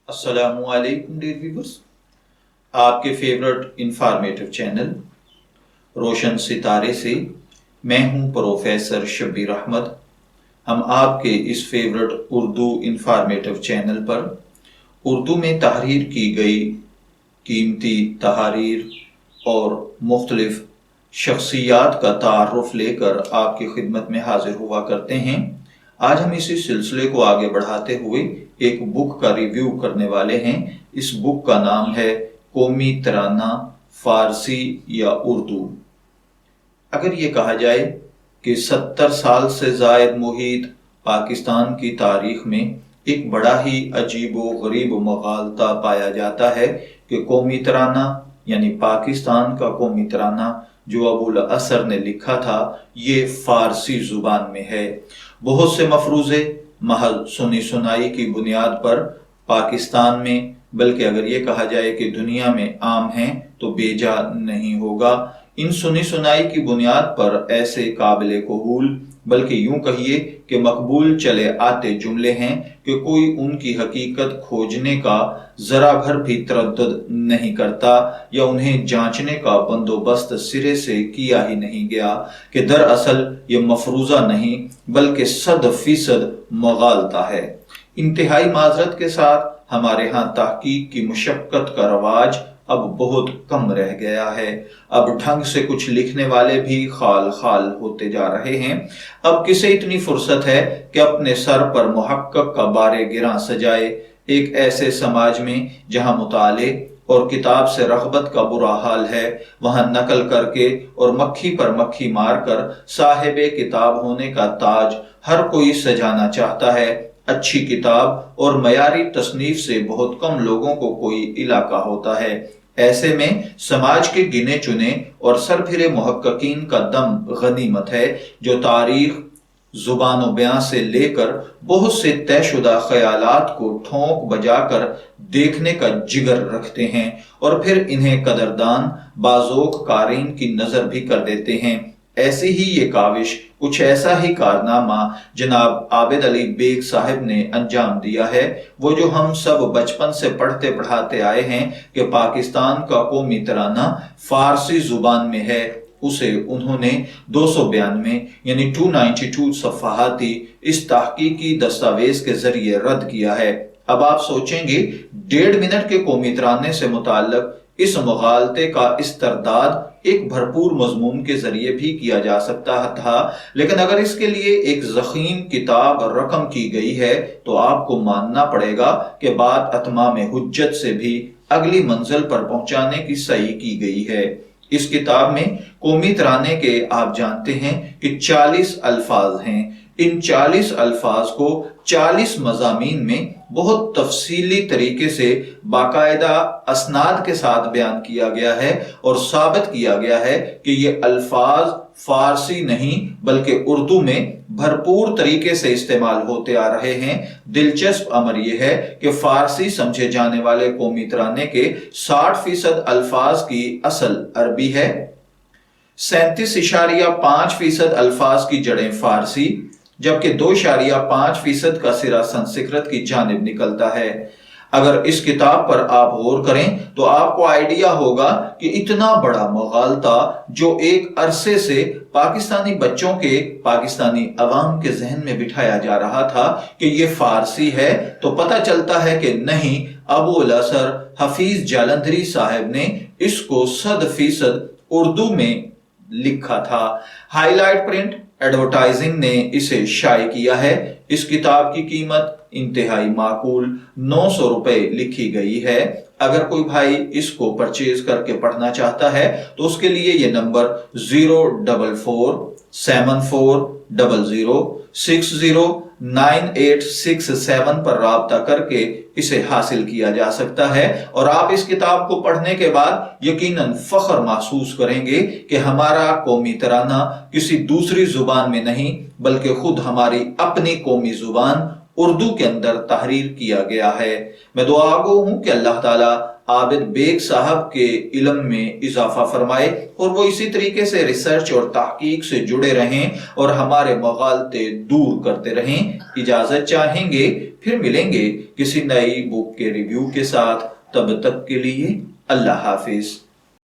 अस्सलामु अलैकुम dear viewers. आपके फेवरेट इंफॉर्मेटिव चैनल रोशन सितारे से मैं हूं प्रोफेसर शब्बीर अहमद। हम आपके इस फेवरेट उर्दू इंफॉर्मेटिव चैनल पर उर्दू में तहरीर की गई कीमती तहारीर और मुख्तलिफ शख्सियात का तारुफ लेकर आपकी खिदमत में हाजिर हुआ करते हैं। आज हम इसी सिलसिले को आगे बढ़ाते हुए एक बुक का रिव्यू करने वाले हैं। इस बुक का नाम है कौमी तराना, फारसी या उर्दू। अगर ये कहा जाए कि 70 साल से जायद मुहित पाकिस्तान की तारीख में एक बड़ा ही अजीबो गरीब मगालता पाया जाता है कि कौमी तराना यानी पाकिस्तान का कौमी तराना जो अबुल असर ने लिखा था ये फारसी जुबान में है। बहुत से मफरूजे महज सुनी सुनाई की बुनियाद पर पाकिस्तान में, बल्कि अगर ये कहा जाए कि दुनिया में आम हैं तो बेजा नहीं होगा। इन सुनी सुनाई की बुनियाद पर ऐसे काबिले कबूल, बल्कि यूं कहिए कि मकबूल चले आते जुमले हैं कि कोई उनकी हकीकत खोजने का जरा भर भी तरद्दुद नहीं करता या उन्हें जांचने का बंदोबस्त सिरे से किया ही नहीं गया कि दरअसल ये मफरूजा नहीं बल्कि 100% मगालता है। इंतहाई माजरत के साथ हमारे यहाँ तहकीक की मुशक्कत का रवाज अब बहुत कम रह गया है। अब ढंग से कुछ लिखने वाले भी खाल खाल होते जा रहे हैं। अब किसे इतनी फुर्सत है कि अपने सर पर मुहक्कक का बारे गिरा सजाए। एक ऐसे समाज में जहां मुताले और किताब से रग़बत का बुरा हाल है, वहां नकल करके और मक्खी पर मक्खी मारकर साहिबे किताब होने का ताज हर कोई सजाना चाहता है। अच्छी किताब और मयारी तसनीफ से बहुत कम लोगों को कोई इलाका होता है। ऐसे में समाज के गिने चुने और सरफिरे मुहक्किकीन का दम गनीमत है जो तारीख, जुबान व बयां से लेकर बहुत से तयशुदा ख्यालात को ठोंक बजाकर देखने का जिगर रखते हैं और फिर इन्हें कदरदान बाज़ोक कारीन की नजर भी कर देते हैं। ऐसी ही ये काविश, कुछ ऐसा ही कारनामा जनाब आबिद अली बेग साहब ने अंजाम दिया है। वो जो हम सब बचपन से पढ़ते पढ़ाते आए हैं कि पाकिस्तान का कौमी तराना फारसी जुबान में है, उसे उन्होंने 292 यानी 292 सफ़हाती इस तहकीकी दस्तावेज के जरिए रद्द किया है। अब आप सोचेंगे 1.5 मिनट के कौमी तराने से मुताल्लिक इस मुगालते का इस्तरदाद एक भरपूर मजमून के जरिए भी किया जा सकता था, लेकिन अगर इसके लिए एक ज़ख़ीम किताब रकम की गई है तो आपको मानना पड़ेगा कि बात अतमाम हुज्जत से भी अगली मंजिल पर पहुंचाने की सही की गई है। इस किताब में कौमी तराने के आप जानते हैं कि 40 अल्फाज हैं। इन 40 अल्फाज को 40 मज़ामीन में बहुत तफसीली तरीके से बाकायदा असनाद के साथ बयान किया गया है और साबित किया गया है कि ये अल्फाज फारसी नहीं बल्कि उर्दू में भरपूर तरीके से इस्तेमाल होते आ रहे हैं। दिलचस्प अमर यह है कि फारसी समझे जाने वाले कौमी तराने के 60% अल्फाज की असल अरबी है, 37.5% अल्फाज की जड़ें फारसी, जबकि 2.5% का सिरा संस्कृत की जानिब निकलता है। अगर इस किताब पर आप गौर करें तो आपको आइडिया होगा कि इतना बड़ा मुगालता जो एक अरसे से पाकिस्तानी बच्चों के, पाकिस्तानी अवाम के जहन में बिठाया जा रहा था कि ये फारसी है, तो पता चलता है कि नहीं, अबुल असर हफीज जालंधरी साहब ने इसको 100% उर्दू में लिखा था। हाईलाइट प्रिंट एडवर्टाइजिंग ने इसे शाये किया है। इस किताब की कीमत इंतहाई माकूल 900 रुपए लिखी गई है। अगर कोई भाई इसको परचेज करके पढ़ना चाहता है तो उसके लिए ये नंबर 0447400609867 पर राब्ता करके इसे हासिल किया जा सकता है और आप इस किताब को पढ़ने के बाद यकीनन फख्र महसूस करेंगे कि हमारा कौमी तराना किसी दूसरी जुबान में नहीं बल्कि खुद हमारी अपनी कौमी जुबान उर्दू के अंदर तहरीर किया गया है। मैं दुआ गो हूं कि अल्लाह ताला عابد بیگ صاحب کے علم میں اضافہ فرمائے اور وہ اسی طریقے سے ریسرچ اور تحقیق سے جڑے رہیں اور ہمارے مغالطے دور کرتے رہیں۔ اجازت چاہیں گے، پھر ملیں گے کسی نئی بک کے ریویو کے ساتھ۔ تب تک کے لیے اللہ حافظ۔